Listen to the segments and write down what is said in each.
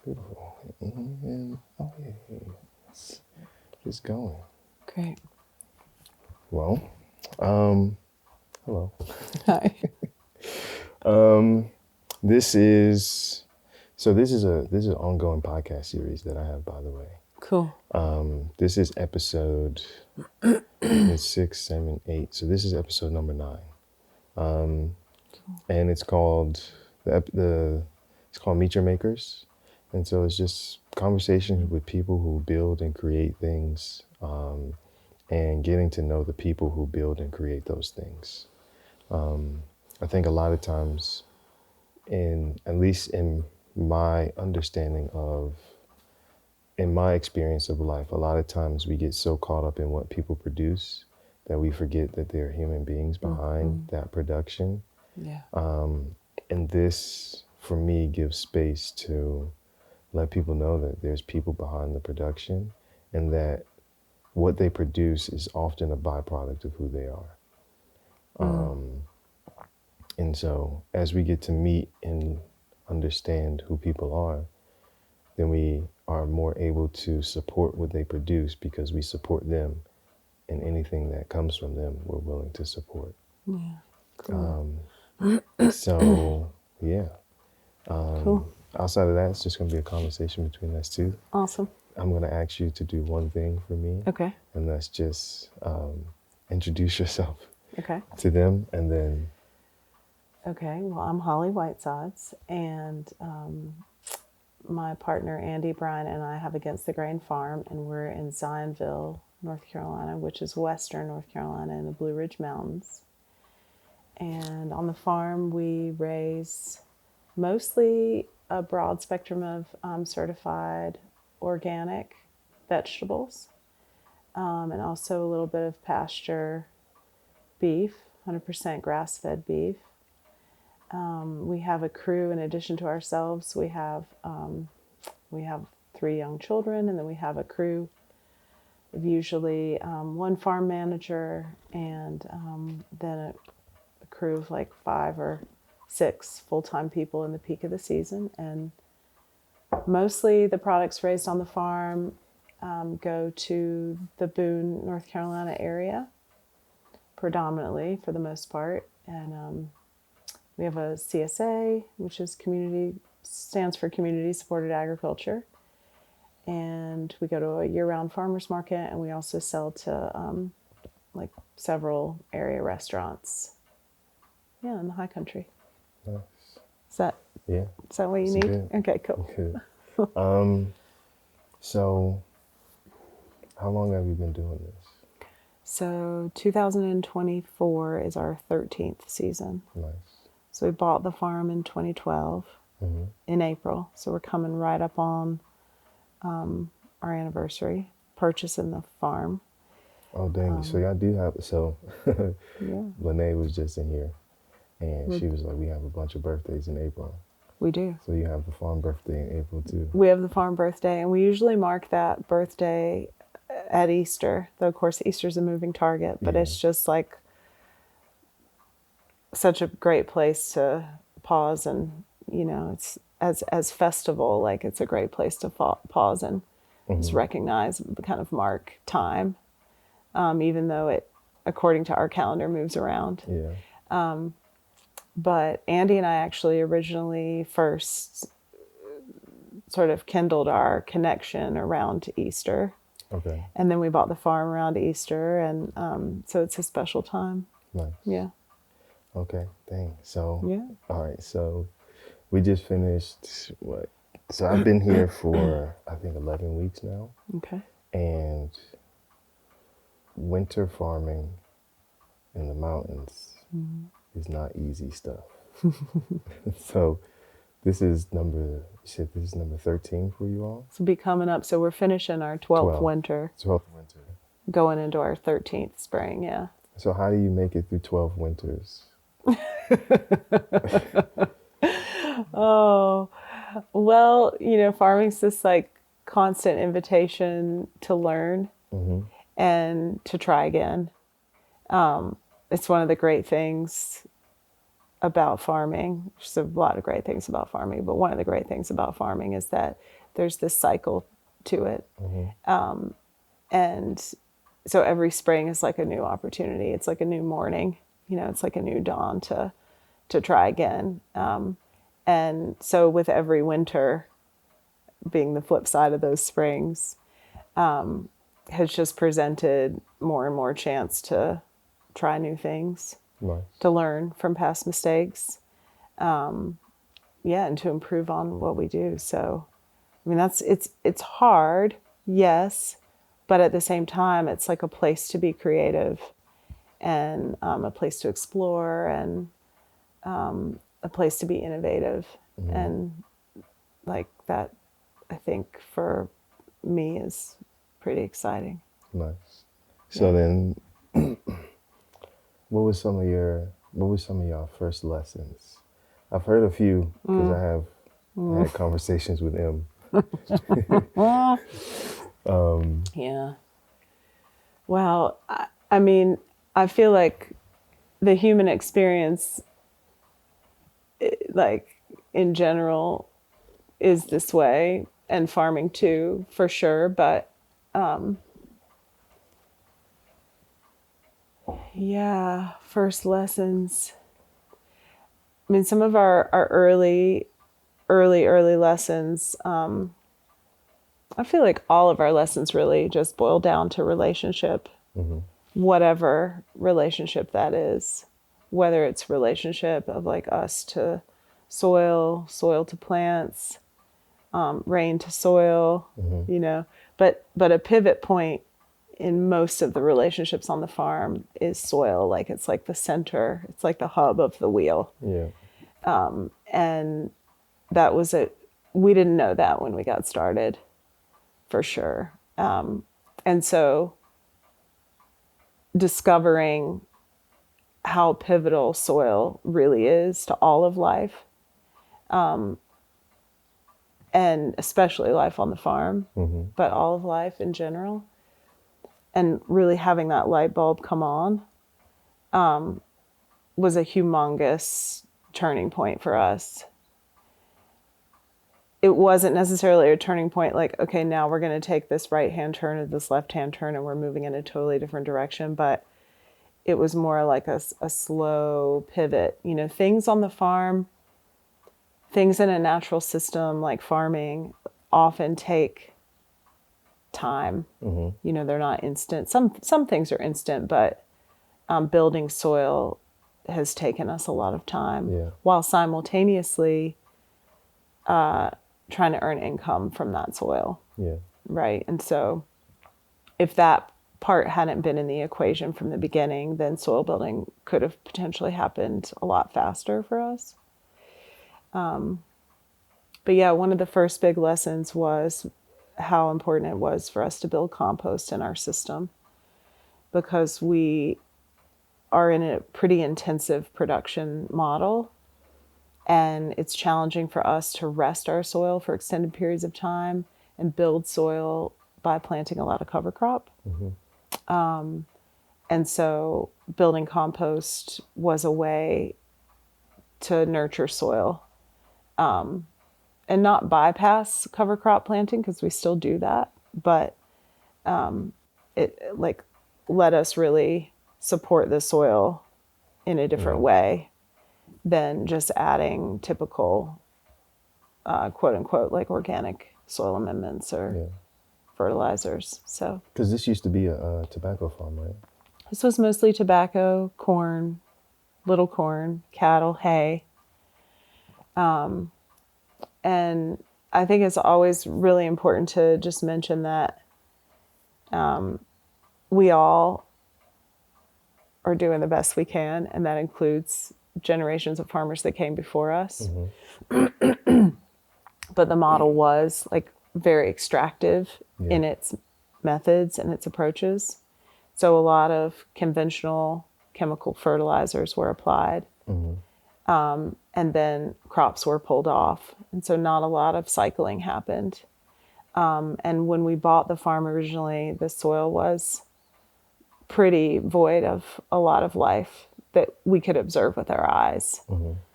Beautiful. And, oh, yeah, it's just going. Great. Well, hello. Hi. This is this is an ongoing podcast series that I have, by the way. Cool. This is episode 6, 7, 8. So this is episode number 9. And it's called it's called Meet Your Makers. And so it's just conversations with people who build and create things, and getting to know the people who build and create those things. I think a lot of times, at least in my understanding of, in my experience of life, a lot of times we get so caught up in what people produce that we forget that there are human beings behind that production. Yeah. And this, for me, gives space to let people know that there's people behind the production and that what they produce is often a byproduct of who they are. And so as we get to meet and understand who people are, then we are more able to support what they produce because we support them, and anything that comes from them, we're willing to support. Yeah. Cool. So, yeah. Cool. Outside of that, it's just going to be a conversation between us two. Awesome. I'm going to ask you to do one thing for me, Okay. and that's just introduce yourself Okay. to them, and then Okay. Well, I'm Holly Whitesides, and my partner Andy Bryan and I have Against the Grain Farm, and we're in Zionville, North Carolina, which is western North Carolina in the Blue Ridge Mountains. And on the farm, we raise mostly a broad spectrum of certified organic vegetables, and also a little bit of pasture beef, 100% grass-fed beef. We have a crew in addition to ourselves. We have 3 young children, and then we have a crew of usually one farm manager and then a crew of like 5 or 6 full-time people in the peak of the season. And mostly the products raised on the farm go to the Boone, North Carolina area, predominantly for the most part. And we have a CSA, which is stands for Community Supported Agriculture. And we go to a year-round farmers market, and we also sell to like several area restaurants. Yeah, in the high country. nice. Is that Yeah, what you it's need? good. Okay, cool. Good. So how long have you been doing this? So 2024 is our 13th season. Nice. So we bought the farm in 2012 in April. So we're coming right up on our anniversary, purchasing the farm. Oh, dang. So y'all do have, Yeah, Lene was just in here, and she was like, we have a bunch of birthdays in April. we do. So you have the farm birthday in April too. We have the farm birthday, and we usually mark that birthday at Easter. Though, of course, Easter's a moving target, but it's just like such a great place to pause, and it's as festival, like it's a great place to pause and just recognize, kind of mark time, even though it, according to our calendar, moves around. Yeah. But Andy and I actually originally first sort of kindled our connection around Easter. Okay. And then we bought the farm around Easter, and so it's a special time. Nice. Yeah. Okay. Dang. So. Yeah. All right. So we just finished what? So I've been here for I think 11 weeks now, Okay. and winter farming in the mountains is not easy stuff. So this is number 13 for you all? So be coming up. So we're finishing our 12th 12. winter, 12th winter. going into our 13th spring. Yeah. So how do you make it through 12 winters? Oh, well, farming's this like constant invitation to learn and to try again. It's one of the great things about farming. There's a lot of great things about farming, but one of the great things about farming is that there's this cycle to it. And so every spring is like a new opportunity. It's like a new morning, it's like a new dawn to try again. And so with every winter being the flip side of those springs, has just presented more and more chance to try new things, Nice. to learn from past mistakes, and to improve on what we do. So, I mean, it's hard, yes, but at the same time, it's like a place to be creative and a place to explore and a place to be innovative. And like that, I think for me is pretty exciting. Nice. So then, what was some of y'all first lessons? I've heard a few because I have had conversations with him. Yeah. Well, I mean, I feel like the human experience, like in general, is this way, and farming too, for sure. But yeah, first lessons. I mean, some of our early lessons, I feel like all of our lessons really just boil down to relationship, whatever relationship that is, whether it's relationship of like us to soil, soil to plants, rain to soil, but a pivot point in most of the relationships on the farm is soil. Like it's like the center, it's like the hub of the wheel. Yeah. And that was we didn't know that when we got started, for sure. And so discovering how pivotal soil really is to all of life, and especially life on the farm, but all of life in general, and really having that light bulb come on, was a humongous turning point for us. It wasn't necessarily a turning point like, okay, now we're going to take this right-hand turn or this left-hand turn and we're moving in a totally different direction. But it was more like a slow pivot. Things on the farm, things in a natural system like farming often take time. They're not instant. Some things are instant, but building soil has taken us a lot of time, while simultaneously trying to earn income from that soil. Yeah. Right. And so if that part hadn't been in the equation from the beginning, then soil building could have potentially happened a lot faster for us. But yeah, one of the first big lessons was how important it was for us to build compost in our system, because we are in a pretty intensive production model, and it's challenging for us to rest our soil for extended periods of time and build soil by planting a lot of cover crop. And so building compost was a way to nurture soil, and not bypass cover crop planting, because we still do that, but it like let us really support the soil in a different way than just adding typical quote unquote like organic soil amendments or fertilizers. So Because this used to be a tobacco farm, right? this was mostly tobacco, corn, little corn, cattle, hay. And I think it's always really important to just mention that we all are doing the best we can, and that includes generations of farmers that came before us. But the model was like very extractive in its methods and its approaches. So a lot of conventional chemical fertilizers were applied. And then crops were pulled off. And so not a lot of cycling happened. And when we bought the farm originally, the soil was pretty void of a lot of life. that we could observe with our eyes.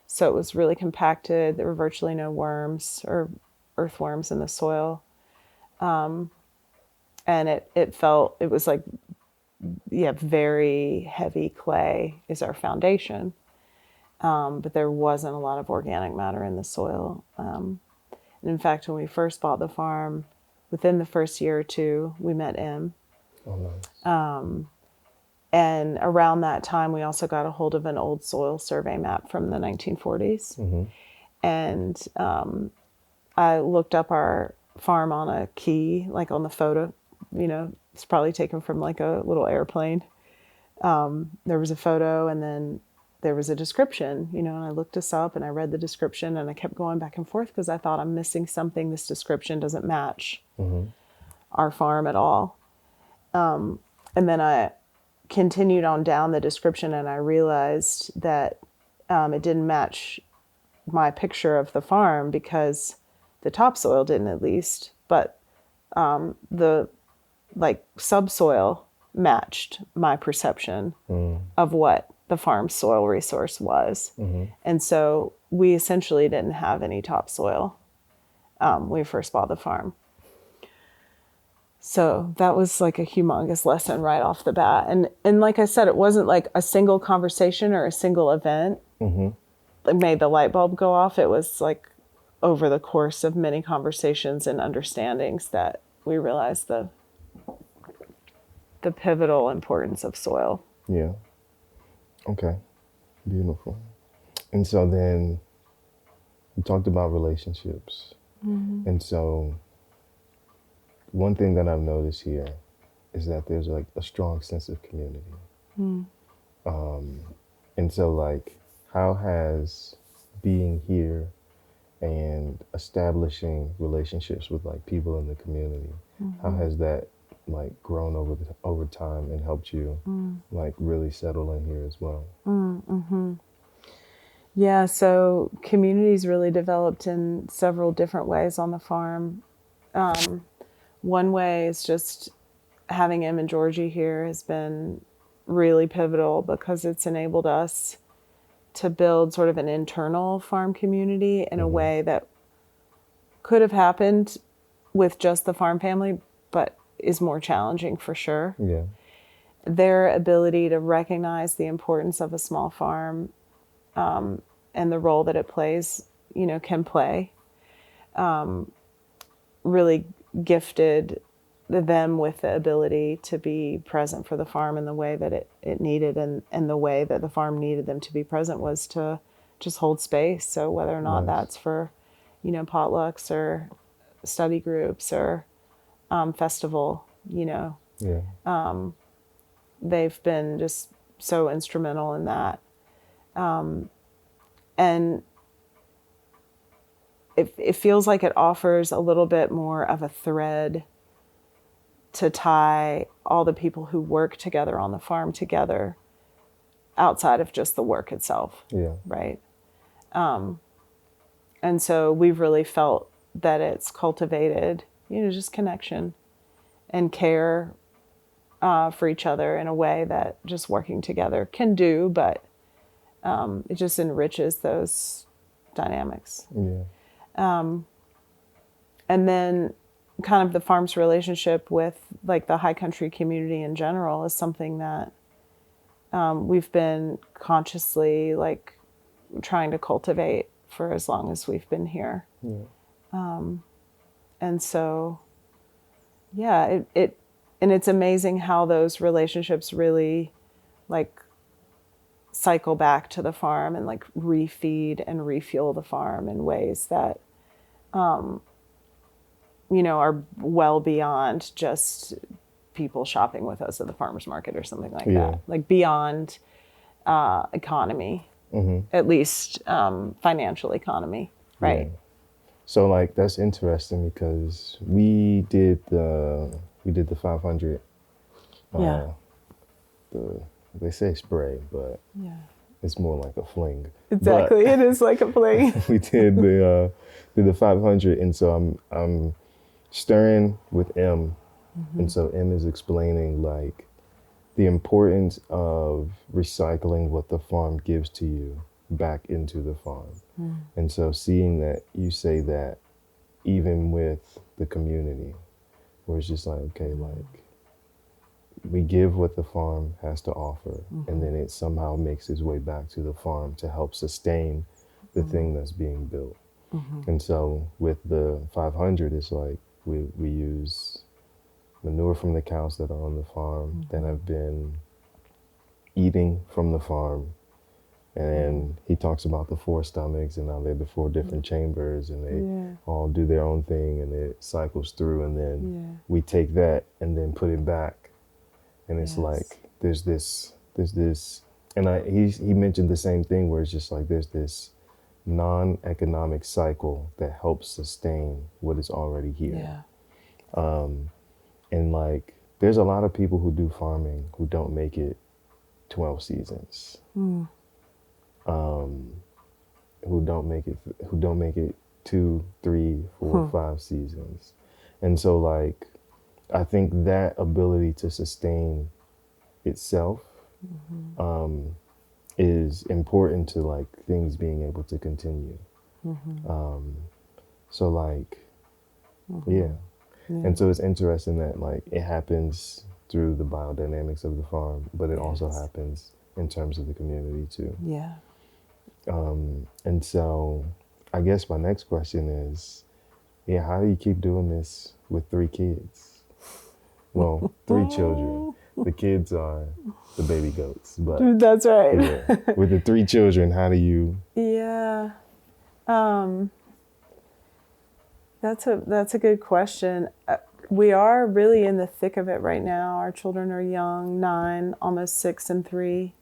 So it was really compacted. There were virtually no worms or earthworms in the soil. And it was like, very heavy clay is our foundation. But there wasn't a lot of organic matter in the soil. And in fact, when we first bought the farm, within the first year or two, we met M. Oh, nice. And around that time, we also got a hold of an old soil survey map from the 1940s. And I looked up our farm on a key, like on the photo. It's probably taken from like a little airplane. There was a photo, and then there was a description, and I looked us up and I read the description, and I kept going back and forth because I thought, I'm missing something. This description doesn't match our farm at all. And then I continued on down the description, and I realized that it didn't match my picture of the farm because the topsoil didn't, at least, but the subsoil matched my perception of what the farm's soil resource was. And so we essentially didn't have any topsoil when we first bought the farm. So that was like a humongous lesson right off the bat. And like I said, it wasn't like a single conversation or a single event that made the light bulb go off. It was like over the course of many conversations and understandings that we realized the pivotal importance of soil. Yeah. Okay. Beautiful. And so then we talked about relationships. And so one thing that I've noticed here is that there's like a strong sense of community. And so like, how has being here and establishing relationships with like people in the community, how has that like grown over time and helped you like really settle in here as well? Yeah, so communities really developed in several different ways on the farm. One way is just having Em and Georgie here has been really pivotal because it's enabled us to build sort of an internal farm community in a way that could have happened with just the farm family, but is more challenging for sure. Yeah. Their ability to recognize the importance of a small farm and the role that it plays, can play, really gifted them with the ability to be present for the farm in the way that it needed, and the way that the farm needed them to be present was to just hold space. So whether or not that's for, potlucks or study groups or festival, they've been just so instrumental in that. And it feels like it offers a little bit more of a thread to tie all the people who work together on the farm together outside of just the work itself. Yeah. Right. And so we've really felt that it's cultivated, just connection and care for each other in a way that just working together can do, but it just enriches those dynamics. Yeah. And then kind of the farm's relationship with like the high country community in general is something that we've been consciously like trying to cultivate for as long as we've been here. Yeah. And so, yeah, it's amazing how those relationships really like cycle back to the farm and like refeed and refuel the farm in ways that, are well beyond just people shopping with us at the farmer's market or something like that. Like beyond economy, at least financial economy, right? Yeah. So like that's interesting because we did the 500. They say spray, but it's more like a fling. Exactly, it is like a fling. We did the 500, and so I'm stirring with M, and so M is explaining like the importance of recycling what the farm gives to you back into the farm. And so seeing that you say that even with the community, where it's just like, okay, like we give what the farm has to offer, and then it somehow makes its way back to the farm to help sustain the thing that's being built. And so with the 500, it's like we use manure from the cows that are on the farm that have been eating from the farm. And then he talks about the four stomachs and how they're the four different chambers, and they all do their own thing, and it cycles through, and then we take that and then put it back. And it's like there's this, and he mentioned the same thing where it's just like there's this non-economic cycle that helps sustain what is already here. And like there's a lot of people who do farming who don't make it 12 seasons. Who don't make it 2, 3, 4, 5 seasons. And so like I think that ability to sustain itself is important to like things being able to continue. So like and so it's interesting that like it happens through the biodynamics of the farm, but it also happens in terms of the community too. And so I guess my next question is, how do you keep doing this with 3 kids? Well, 3 children. The kids are the baby goats, but that's right. with the 3 children, how do you? That's a good question. We are really in the thick of it right now. Our children are young, 9, almost 6 and 3,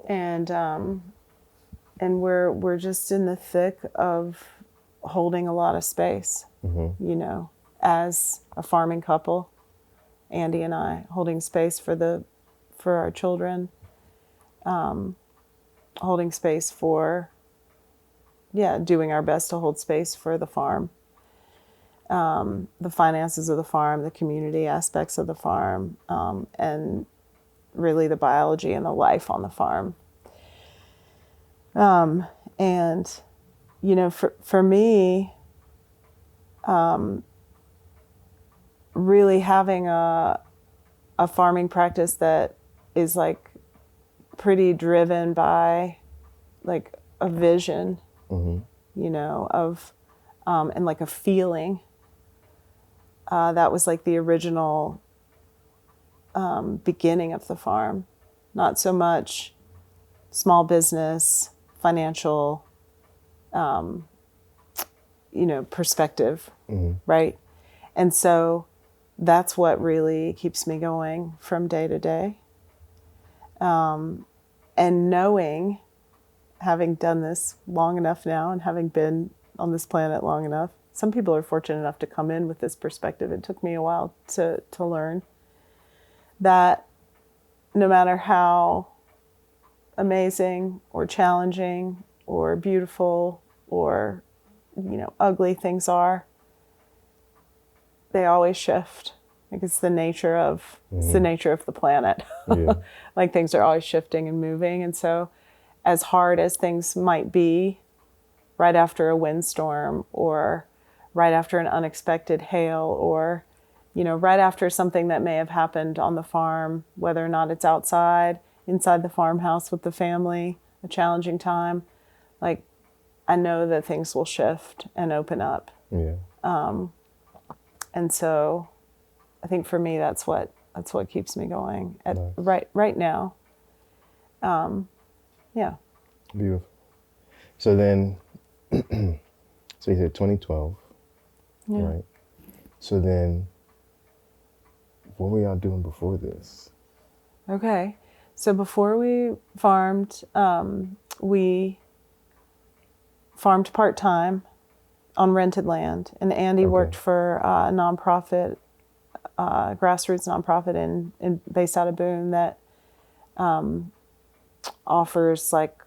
and we're just in the thick of holding a lot of space. You know, as a farming couple, Andy and I, holding space for our children, holding space for doing our best to hold space for the farm, the finances of the farm, the community aspects of the farm, and really the biology and the life on the farm. And you know, for me, really having a farming practice that is like pretty driven by like a vision, you know, of and like a feeling. That was like the original beginning of the farm. Not so much small business, financial, you know, perspective, right? And so that's what really keeps me going from day to day. And knowing, having done this long enough now and having been on this planet long enough, some people are fortunate enough to come in with this perspective. It took me a while to learn that no matter how amazing or challenging or beautiful or, you know, ugly things are, they always shift. Like it's the nature of the planet. Like things are always shifting and moving. And so as hard as things might be right after a windstorm or right after an unexpected hail or, you know, right after something that may have happened on the farm, whether or not it's outside, inside the farmhouse with the family, a challenging time, like I know that things will shift and open up. And so I think for me, that's what keeps me going right now. Beautiful. So then, so you said 2012, right? So then, what were y'all doing before this? Okay. So before we farmed part-time on rented land. And Andy worked for a nonprofit, grassroots nonprofit based out of Boone that offers like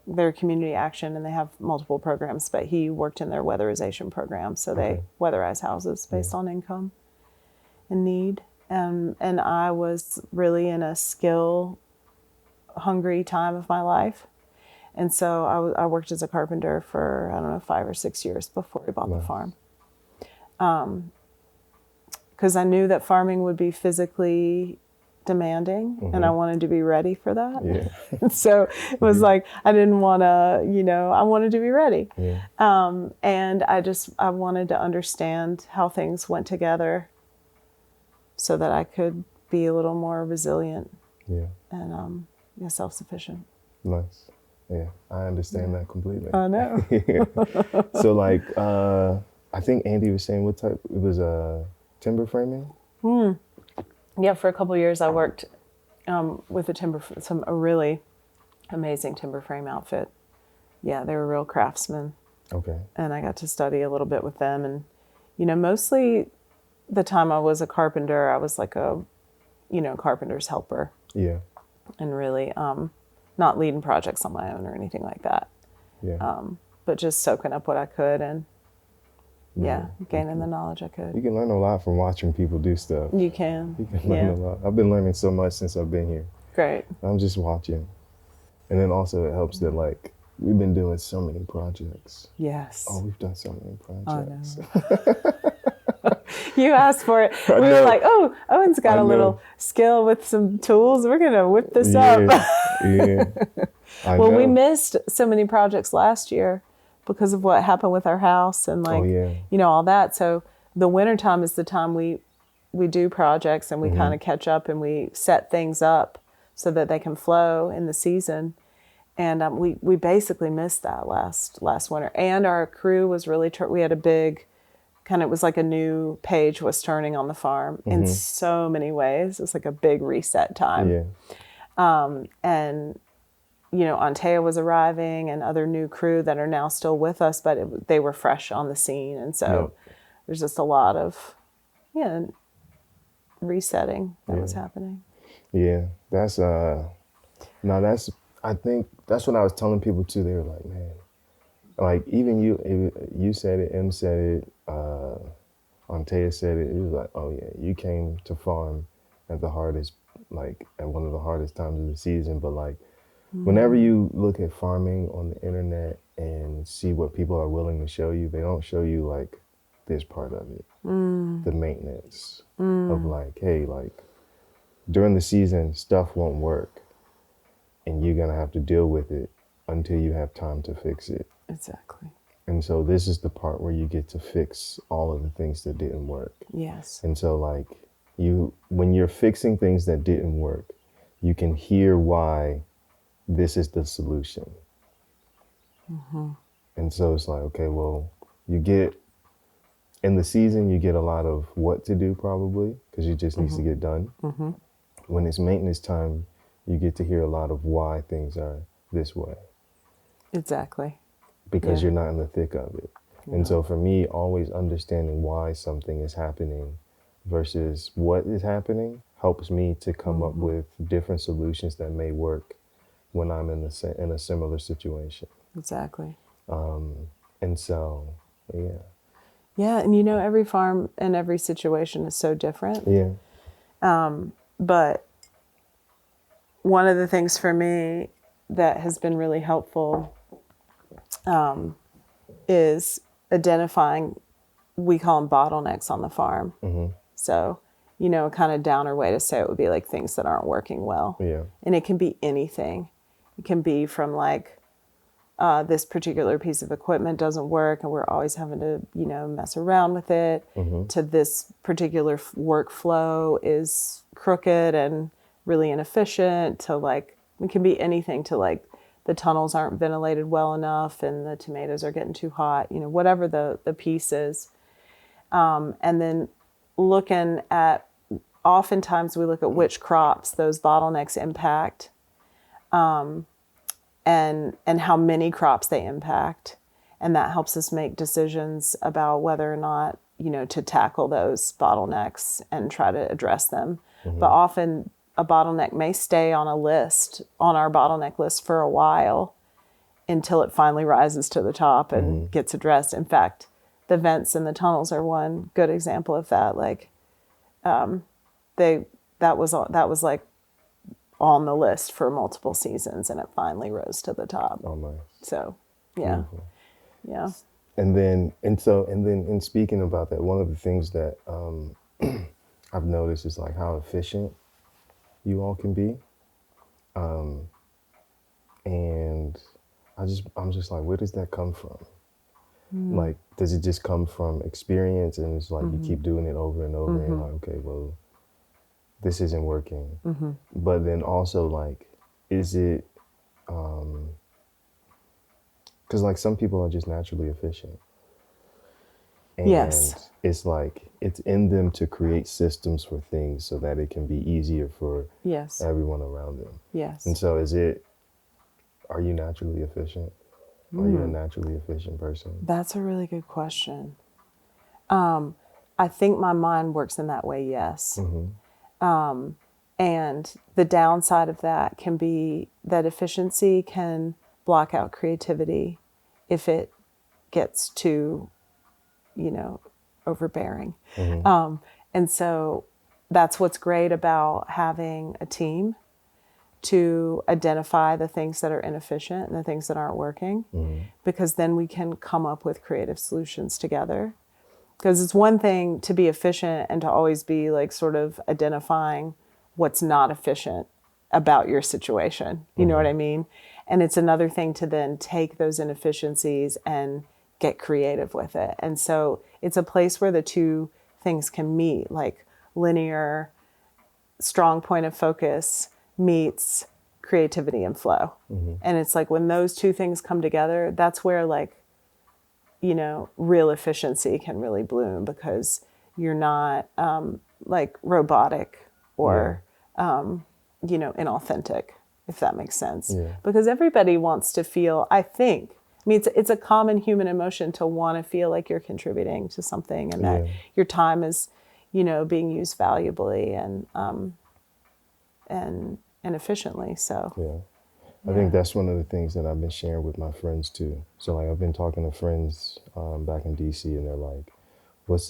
their community action, and they have multiple programs, but he worked in their weatherization program. So they weatherize houses based on income and need. and I was really in a skill hungry time of my life. And so I worked as a carpenter for, I don't know, 5 or 6 years before we bought the farm. Because I knew that farming would be physically demanding, and I wanted to be ready for that. Yeah. So it was like, I didn't want to, I wanted to be ready. Yeah. And I wanted to understand how things went together so that I could be a little more resilient Yeah. and self-sufficient. Nice. Yeah, I understand that completely. I know. So like, I think Andy was saying what type, it was timber framing? Yeah, for a couple of years I worked with a really amazing timber frame outfit. Yeah, they were real craftsmen. Okay. And I got to study a little bit with them. And, mostly the time I was a carpenter, I was like a, carpenter's helper. Yeah. And really not leading projects on my own or anything like that. Yeah. But just soaking up what I could and, gaining the knowledge I could. You can learn a lot from watching people do stuff. You can. You can learn a lot. I've been learning so much since I've been here. Great. I'm just watching. And then also it helps that like, we've been doing so many projects. Yes. Oh, we've done so many projects. I know. You asked for it. We were like, oh, Owen's got a little skill with some tools. We're going to whip this up. Yeah. Well, we missed so many projects last year because of what happened with our house and all that. So the wintertime is the time we do projects and we kind of catch up and we set things up so that they can flow in the season. And we basically missed that last winter. And our crew was really, we had a big, it was like a new page was turning on the farm in so many ways. It was like a big reset time. Yeah. And, Antea was arriving and other new crew that are now still with us, but they were fresh on the scene. And so there's just a lot of, resetting that was happening. Yeah. I think that's what I was telling people too. They were like, man, like even you said it, M said it, Antea said it. It was like, oh yeah, you came to farm at the hardest, like at one of the hardest times of the season. But like, whenever you look at farming on the internet and see what people are willing to show you, they don't show you like this part of it, the maintenance of like, hey, like during the season, stuff won't work. And you're going to have to deal with it until you have time to fix it. Exactly. And so this is the part where you get to fix all of the things that didn't work. Yes. And so like when you're fixing things that didn't work, you can hear why this is the solution. And so it's like, okay, well, in the season, you get a lot of what to do probably, because it just needs to get done. When it's maintenance time, you get to hear a lot of why things are this way. Exactly. Because you're not in the thick of it. And so for me, always understanding why something is happening versus what is happening helps me to come up with different solutions that may work when I'm in a similar situation. Exactly. And so, yeah. Yeah, and every farm and every situation is so different. Yeah. But one of the things for me that has been really helpful is identifying, we call them bottlenecks on the farm. So, a kind of downer way to say it would be like things that aren't working well. Yeah. And it can be anything. It can be from like, this particular piece of equipment doesn't work and we're always having to, mess around with it, to this particular workflow is crooked and really inefficient, to like, it can be anything, to like the tunnels aren't ventilated well enough and the tomatoes are getting too hot, whatever the piece is. And then looking at, oftentimes we look at which crops those bottlenecks impact, and how many crops they impact. And that helps us make decisions about whether or not, to tackle those bottlenecks and try to address them. But often a bottleneck may stay on our bottleneck list for a while until it finally rises to the top and gets addressed. In fact, the vents and the tunnels are one good example of that. Like, that was like on the list for multiple seasons, and it finally rose to the top. Oh, nice. So, yeah, Beautiful. yeah, And then in speaking about that, one of the things that I've noticed is like how efficient you all can be. And I'm just like, where does that come from? Like, does it just come from experience and it's like you keep doing it over and over and you're like, okay, well, this isn't working. But then also like, is it, because like some people are just naturally efficient. And yes, it's like, it's in them to create systems for things so that it can be easier for yes, everyone around them. And yes. so are you naturally efficient? Are you a naturally efficient person? That's a really good question. I think my mind works in that way, yes. And the downside of that can be that efficiency can block out creativity if it gets too, overbearing. And so that's what's great about having a team to identify the things that are inefficient and the things that aren't working, because then we can come up with creative solutions together. Because it's one thing to be efficient and to always be like sort of identifying what's not efficient about your situation. You know what I mean? And it's another thing to then take those inefficiencies and get creative with it. And so it's a place where the two things can meet, like linear, strong point of focus meets creativity and flow. And it's like when those two things come together, that's where like, real efficiency can really bloom, because you're not like robotic or, inauthentic, if that makes sense. Yeah. Because everybody wants to feel, I think, it's a common human emotion to want to feel like you're contributing to something and that Yeah. your time is, being used valuably and efficiently. So, Yeah. I think that's one of the things that I've been sharing with my friends too. So like I've been talking to friends back in DC, and they're like, what's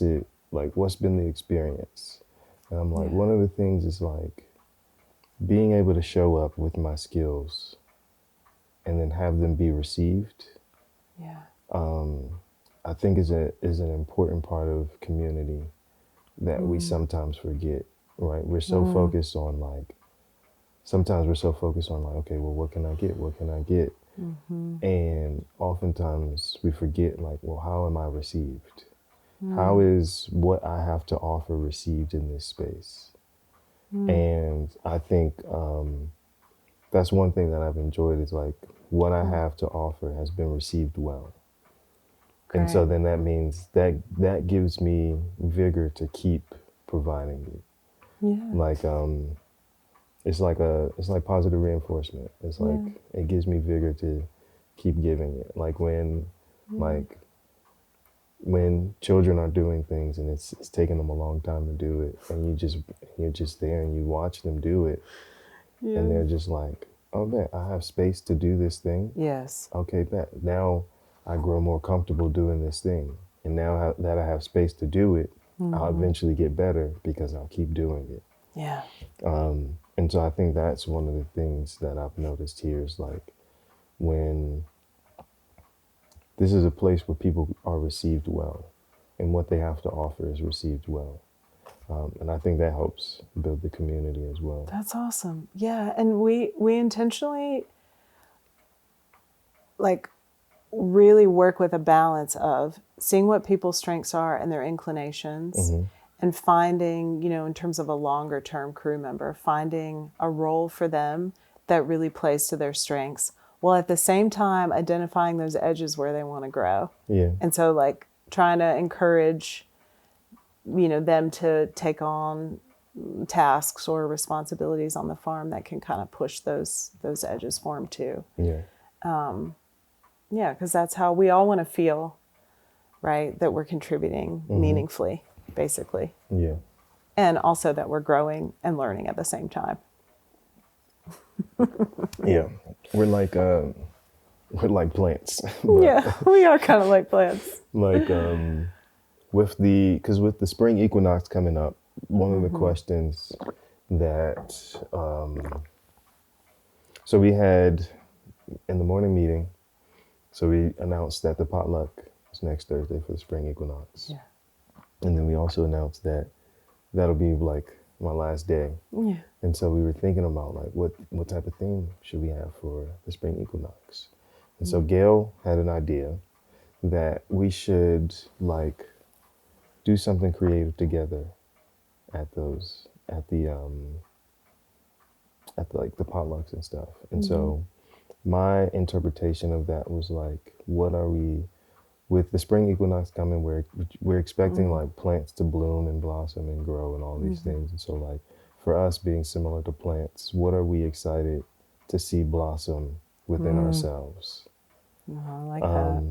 been the experience? And I'm like, Yeah. one of the things is like being able to show up with my skills and then have them be received. Yeah. I think is an important part of community that we sometimes forget, right? We're so focused on like, sometimes we're so focused on like, okay, well, what can I get? What can I get? And oftentimes we forget like, well, how am I received? How is what I have to offer received in this space? And I think that's one thing that I've enjoyed is like what I have to offer has been received well. And so Great. then that means that gives me vigor to keep providing it. Yeah. Like it's like positive reinforcement. It's like it gives me vigor to keep giving it. Like when children are doing things and it's taking them a long time to do it, and you're just there and you watch them do it, and they're just like, oh man, I have space to do this thing. Yes. Okay, bet. Now I grow more comfortable doing this thing. And now that I have space to do it, I'll eventually get better because I'll keep doing it. Yeah. And so I think that's one of the things that I've noticed here is like when this is a place where people are received well and what they have to offer is received well. And I think that helps build the community as well. That's awesome. Yeah. And we intentionally like really work with a balance of seeing what people's strengths are and their inclinations, and finding, in terms of a longer term crew member, finding a role for them that really plays to their strengths, while at the same time identifying those edges where they want to grow. Yeah. And so like trying to encourage, them to take on tasks or responsibilities on the farm that can kind of push those edges for them too. Yeah. Yeah, because that's how we all want to feel, right? That we're contributing meaningfully, basically. Yeah. And also that we're growing and learning at the same time. Yeah. We're like plants. Yeah, we are kind of like plants. Like because with the spring equinox coming up, one of the questions that, so we had in the morning meeting, so we announced that the potluck is next Thursday for the spring equinox. Yeah. And then we also announced that that'll be like my last day. Yeah. And so we were thinking about like what type of theme should we have for the spring equinox. And so Gail had an idea that we should like do something creative together at those at the, like the potlucks and stuff. And so my interpretation of that was like, what are we with the spring equinox coming? We're expecting like plants to bloom and blossom and grow and all these things. And so like for us being similar to plants, what are we excited to see blossom within ourselves? I like that.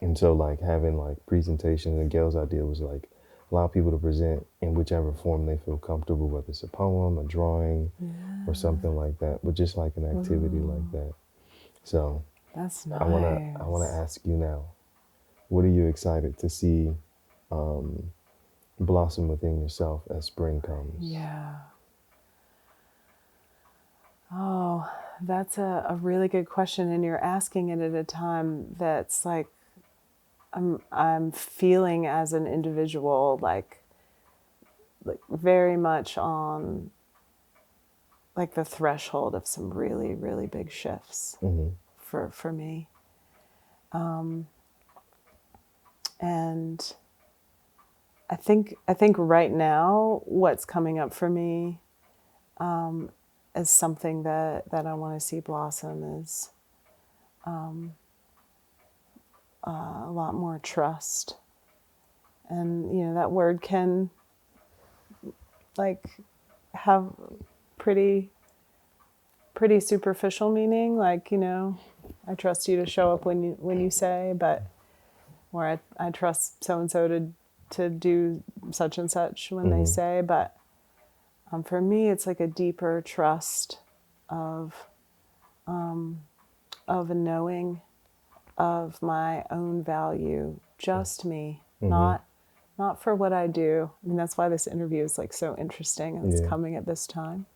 And so like having like presentations, and Gail's idea was like allow people to present in whichever form they feel comfortable, whether it's a poem, a drawing, or something like that, but just like an activity like that. So That's I wanna nice. ask you now, what are you excited to see blossom within yourself as spring comes? Yeah. Oh, that's a really good question. And you're asking it at a time that's like I'm feeling as an individual like very much on like the threshold of some really, really big shifts for me. And I think right now what's coming up for me as something that I want to see blossom is a lot more trust. And, you know, that word can like have pretty superficial meaning. Like, you know, I trust you to show up when you say, but, or I trust so-and-so to do such and such when they say, but for me, it's like a deeper trust of a knowing of my own value, just me, not for what I do. I mean, that's why this interview is like so interesting and it's Yeah. coming at this time.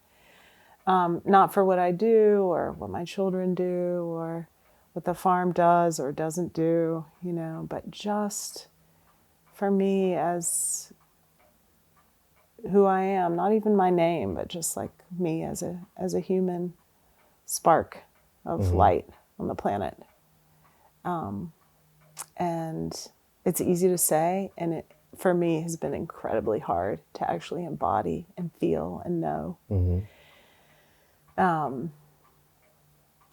Not for what I do or what my children do or what the farm does or doesn't do, you know, but just for me as who I am, not even my name, but just like me as a human spark of light on the planet. And it's easy to say, and it for me has been incredibly hard to actually embody and feel and know.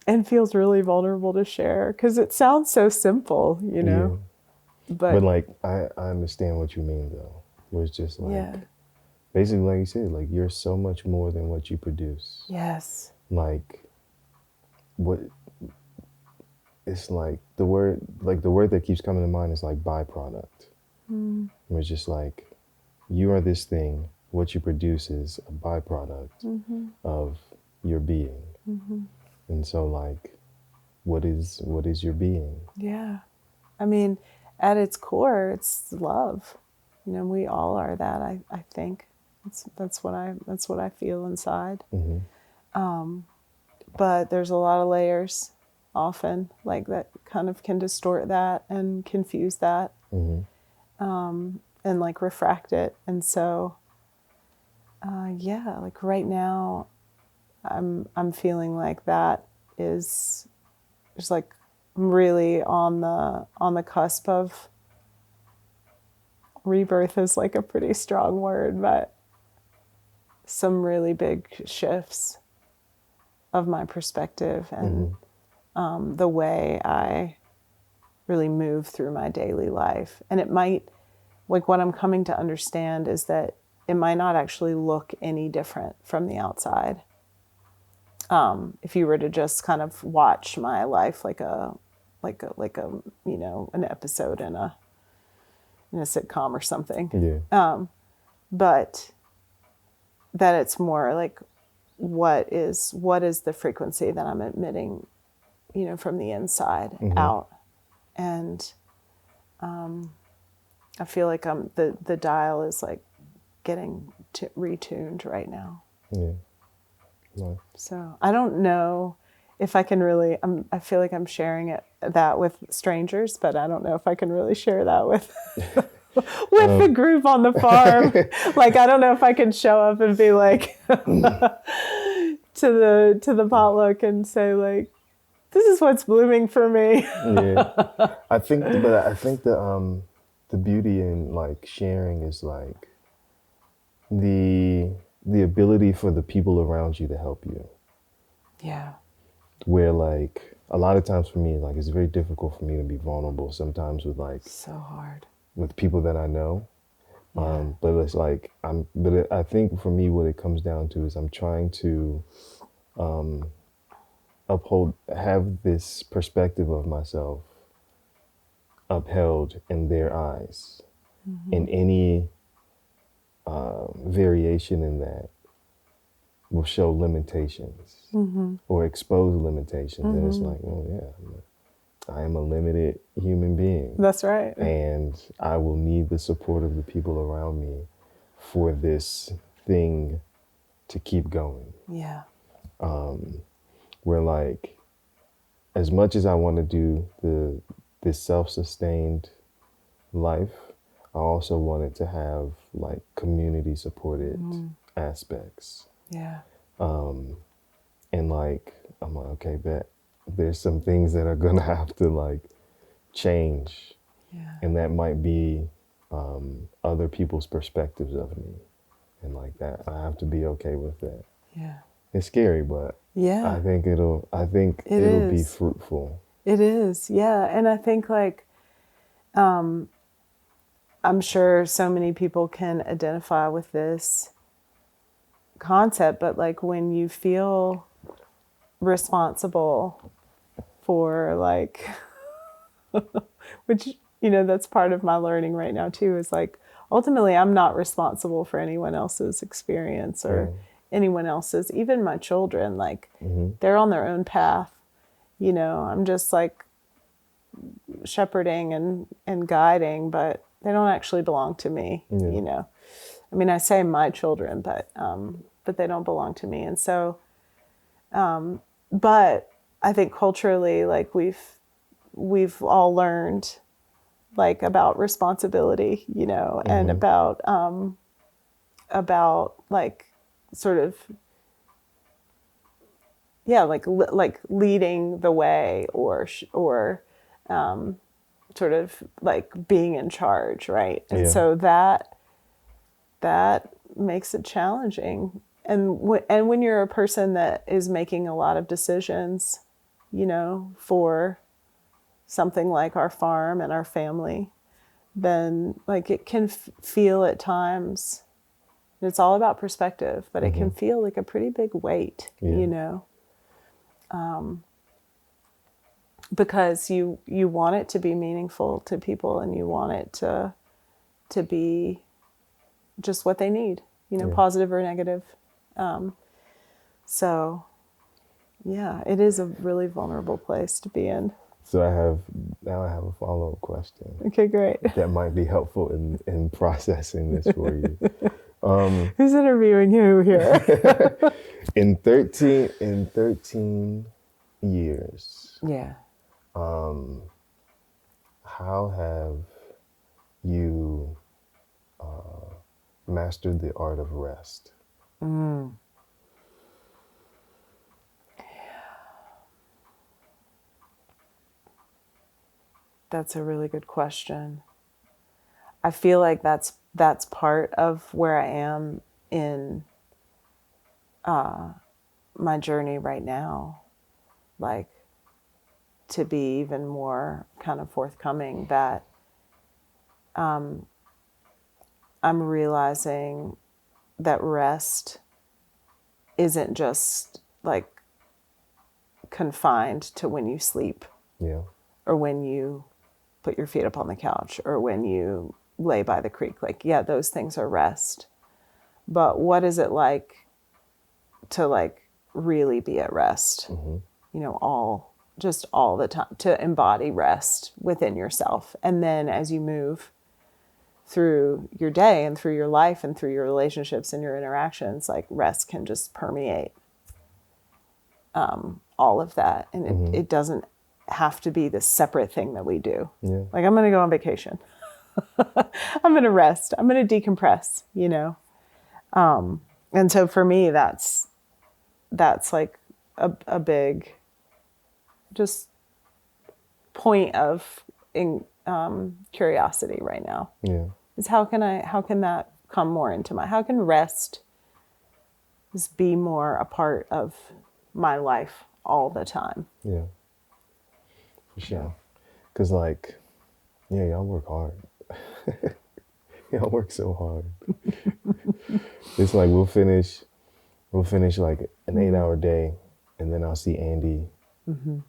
And feels really vulnerable to share because it sounds so simple, you know. Yeah. But But like I understand what you mean though. Where it's just like yeah, basically like you said, like you're so much more than what you produce. yes, Like what it's like the word that keeps coming to mind is like byproduct. Where it's just like you are this thing, what you produce is a byproduct of your being. And so like what is your being? yeah. I mean, at its core, it's love. You know, we all are that. I think that's what I feel inside. But there's a lot of layers, often like that kind of can distort that and confuse that, and like refract it. And so, yeah, like right now, I'm feeling like that is just like I'm really on the cusp of rebirth is like a pretty strong word, but some really big shifts of my perspective and the way I really move through my daily life. And it might, like what I'm coming to understand is that it might not actually look any different from the outside. If you were to just kind of watch my life like a you know, an episode in a sitcom or something. Yeah. But that it's more like what is the frequency that I'm emitting, you know, from the inside out. And I feel like the dial is like getting retuned right now. Yeah. Nice. So I don't know if I can really, I feel like I'm sharing that with strangers, but I don't know if I can really share that with with the group on the farm. Like, I don't know if I can show up and be like to the potluck and say like, this is what's blooming for me. Yeah. I think the beauty in like sharing is like the ability for the people around you to help you. Yeah. Where like a lot of times for me, like it's very difficult for me to be vulnerable sometimes with like So hard. with people that I know. Yeah. But it's like I think for me what it comes down to is I'm trying to have this perspective of myself upheld in their eyes. And any variation in that will show limitations or expose limitations. And it's like, oh yeah, I am a limited human being. That's right. And I will need the support of the people around me for this thing to keep going. Yeah. Where like, as much as I want to do this self-sustained life, I also wanted to have like community supported aspects. Yeah. And like, I'm like, okay, bet there's some things that are gonna have to like change. Yeah. And that might be other people's perspectives of me. And like that, I have to be okay with that. Yeah. It's scary, but Yeah. I think it'll be fruitful. It is. Yeah. And I think like, I'm sure so many people can identify with this concept, but like when you feel responsible for like, which, you know, that's part of my learning right now too, is like, ultimately I'm not responsible for anyone else's experience or anyone else's, even my children, like they're on their own path. You know, I'm just like shepherding and guiding, but they don't actually belong to me. You know, I mean, I say my children, but they don't belong to me. And so, but I think culturally, like we've all learned like about responsibility, you know, and about like sort of, yeah, like leading the way or sort of like being in charge, right? And so that makes it challenging. And when you're a person that is making a lot of decisions, you know, for something like our farm and our family, then like it can feel at times, it's all about perspective, but it can feel like a pretty big weight, you know, because you want it to be meaningful to people and you want it to be just what they need, you know, positive or negative. So yeah, it is a really vulnerable place to be in. So I have a follow-up question. Okay, great. That might be helpful in processing this for you. Who's interviewing who here? In 13 years, Yeah. how have you mastered the art of rest? That's a really good question. I feel like that's part of where I am in my journey right now. Like to be even more kind of forthcoming that I'm realizing that rest isn't just like confined to when you sleep. Yeah. Or when you put your feet up on the couch or when you lay by the creek. Like, yeah, those things are rest. But what is it like to like really be at rest? You know, all the time, to embody rest within yourself. And then as you move through your day and through your life and through your relationships and your interactions, like rest can just permeate all of that. And it doesn't have to be this separate thing that we do. Yeah. Like, I'm going to go on vacation. I'm going to rest. I'm going to decompress, you know? And so for me, that's like a big just point of curiosity right now. Yeah. Is how can that come more into how can rest just be more a part of my life all the time? Yeah. For sure. Because, like, yeah, y'all work hard. Y'all work so hard. It's like we'll finish like an 8-hour day, and then I'll see Andy and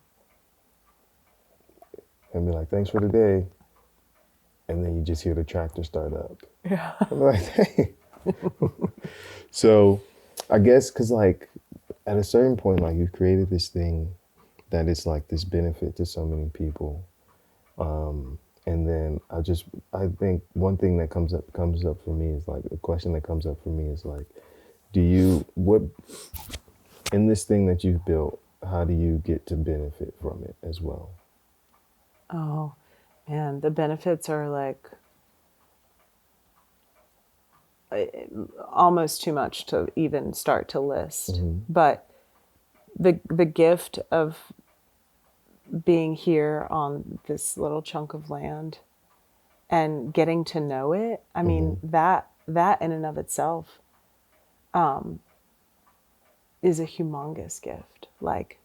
be like, thanks for the day. And then you just hear the tractor start up. Yeah. I'm like, hey. So I guess because, like, at a certain point, like, you've created this thing that is like this benefit to so many people. And then I think one thing that comes up for me is like, a question that comes up for me is like, what in this thing that you've built, how do you get to benefit from it as well? Oh, man, the benefits are like almost too much to even start to list. But the gift of being here on this little chunk of land and getting to know it, I mean, that in and of itself is a humongous gift. Like,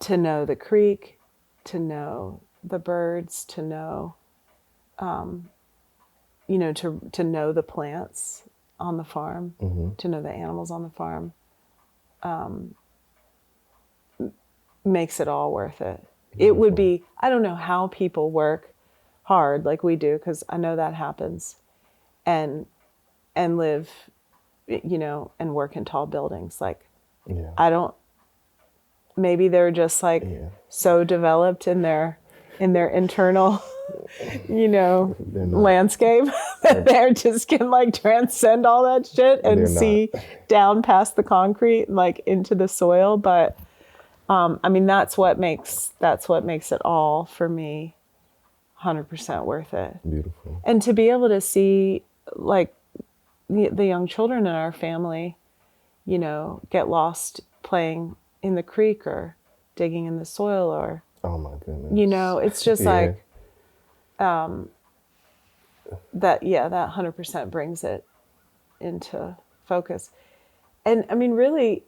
to know the creek, to know the birds, to know, you know, to know the plants on the farm, to know the animals on the farm, makes it all worth it. It would be, I don't know how people work hard like we do, because I know that happens, and live, you know, and work in tall buildings. Like, maybe they're just like so developed in their internal, you know, landscape that they're just can like transcend all that shit and see down past the concrete and like into the soil. But I mean, that's what makes it all for me 100% worth it. Beautiful. And to be able to see like the young children in our family, you know, get lost playing in the creek or digging in the soil, or, oh my goodness, you know, it's just like, that 100% brings it into focus. And I mean, really,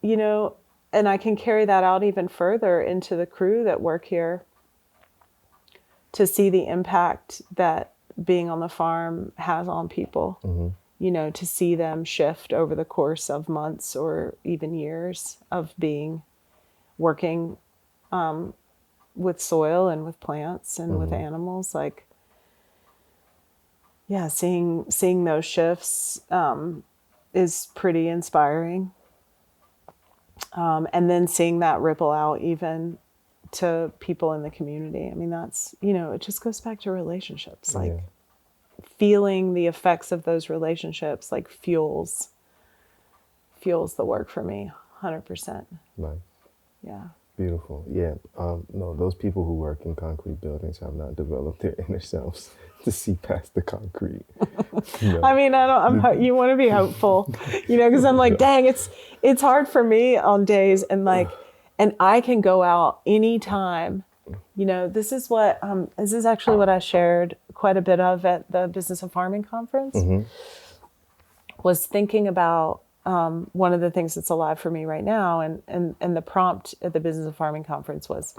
you know, and I can carry that out even further into the crew that work here, to see the impact that being on the farm has on people, you know, to see them shift over the course of months or even years of working with soil and with plants and with animals. Like, yeah, seeing those shifts is pretty inspiring. And then seeing that ripple out even to people in the community. I mean, that's, you know, it just goes back to relationships. Like, feeling the effects of those relationships like fuels the work for me 100%. Nice. Yeah. Beautiful. Yeah. No, those people who work in concrete buildings have not developed their inner selves to see past the concrete. No. I mean, you want to be hopeful, you know, because I'm like, dang, it's hard for me on days, and like, and I can go out anytime. You know, this is actually what I shared quite a bit of at the Business of Farming conference, was thinking about one of the things that's alive for me right now. And the prompt at the Business of Farming conference was,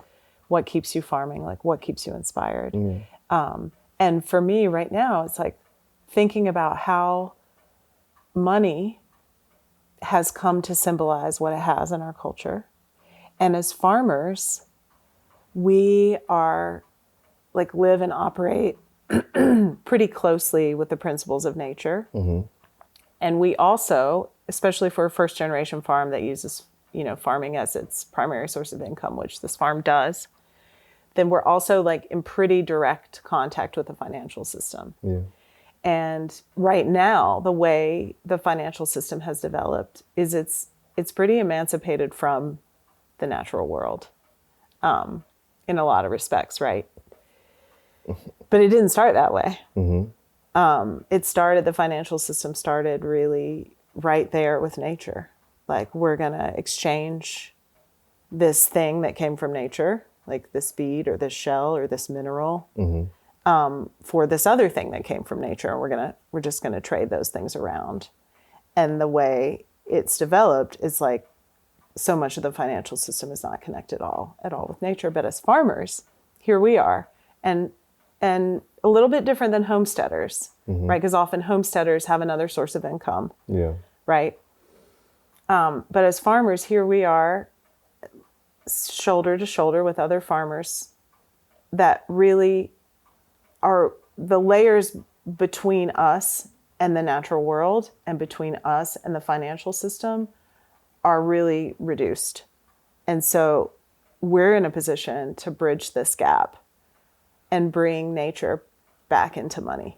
what keeps you farming? Like, what keeps you inspired? And for me right now, it's like thinking about how money has come to symbolize what it has in our culture. And as farmers, we are like live and operate pretty closely with the principles of nature. And we also, especially for a first generation farm that uses, you know, farming as its primary source of income, which this farm does, then we're also like in pretty direct contact with the financial system. Yeah. And right now, the way the financial system has developed is it's pretty emancipated from the natural world, in a lot of respects, right? But it didn't start that way. The financial system started really right there with nature. Like, we're going to exchange this thing that came from nature, like this bead or this shell or this mineral, for this other thing that came from nature. And we're just going to trade those things around. And the way it's developed is like, so much of the financial system is not connected at all with nature. But as farmers, here we are, and a little bit different than homesteaders, right? Because often homesteaders have another source of income, Yeah. right? But as farmers, here we are, shoulder to shoulder with other farmers that really are the layers between us and the natural world and between us and the financial system are really reduced. And so we're in a position to bridge this gap and bring nature back into money.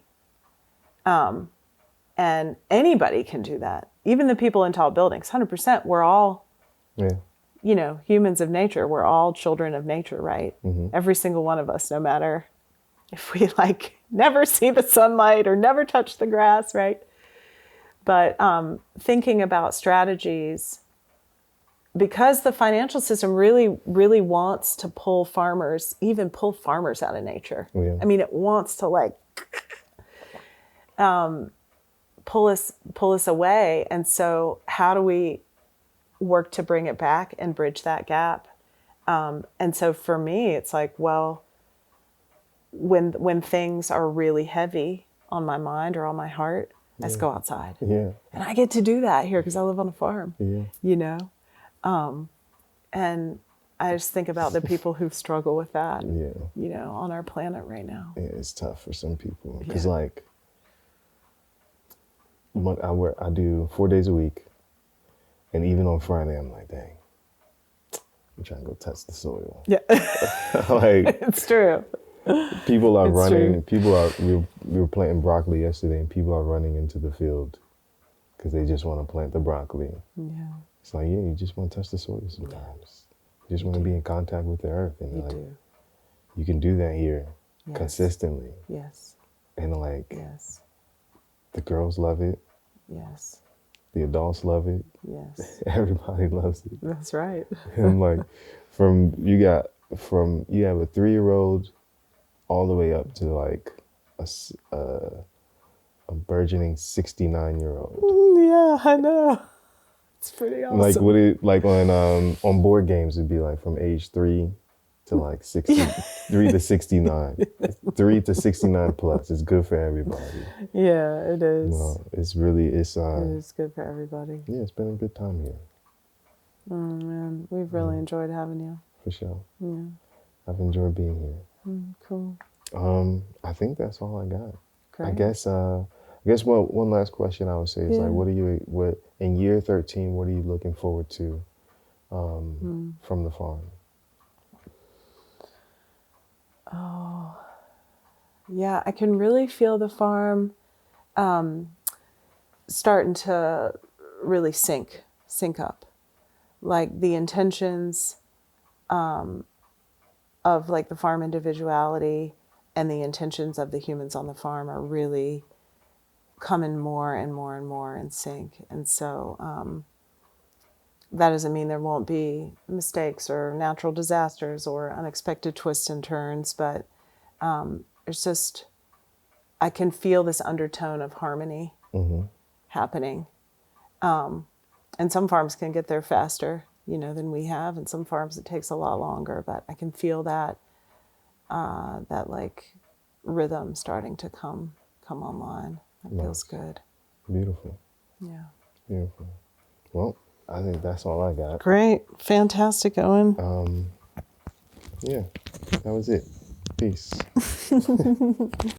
And anybody can do that. Even the people in tall buildings, 100%, we're all, humans of nature. We're all children of nature, right? Every single one of us, no matter if we like never see the sunlight or never touch the grass, right? But thinking about strategies, because the financial system really, really wants to pull farmers out of nature. Yeah. I mean, it wants to like pull us away. And so how do we work to bring it back and bridge that gap? And so for me, it's like, well, when things are really heavy on my mind or on my heart, I just go outside. Yeah. And I get to do that here because I live on a farm, Yeah. And I just think about the people who struggle with that, Yeah. on our planet right now. Yeah, it's tough for some people. Because, like, I do 4 days a week. And even on Friday, I'm like, dang, I'm trying to go test the soil. Yeah. Like, It's true. people are It's running. true. We were planting broccoli yesterday, and people are running into the field because they just want to plant the broccoli. Yeah. It's like, you just want to touch the soil sometimes. You just want to be in contact with the earth. And You like, do. you can do that here Yes. consistently. Yes. And like, Yes. the girls love it. Yes. The adults love it. Yes. Everybody loves it. That's right. And like, you have a 3-year-old all the way up to like a burgeoning 69-year-old. Yeah, I know. It's pretty awesome. Like on board games, it'd be like from age 3 to like 3 to 69. 3 to 69 plus. It's good for everybody. Yeah, it is. It is good for everybody. Yeah, it's been a good time here. Oh man, we've really enjoyed having you. For sure. Yeah. I've enjoyed being here. Cool. I think that's all I got. Great. I guess one last question I would say is like, what in year 13, what are you looking forward to from the farm? Oh, yeah, I can really feel the farm starting to really sync up. Like the intentions of like the farm individuality and the intentions of the humans on the farm are really coming more and more and more in sync. And so that doesn't mean there won't be mistakes or natural disasters or unexpected twists and turns, but it's just, I can feel this undertone of harmony happening. And some farms can get there faster, than we have, and some farms it takes a lot longer, but I can feel that like rhythm starting to come online. It feels good. Beautiful. Yeah. Beautiful. Well, I think that's all I got. Great. Fantastic, Owen. Yeah, that was it. Peace.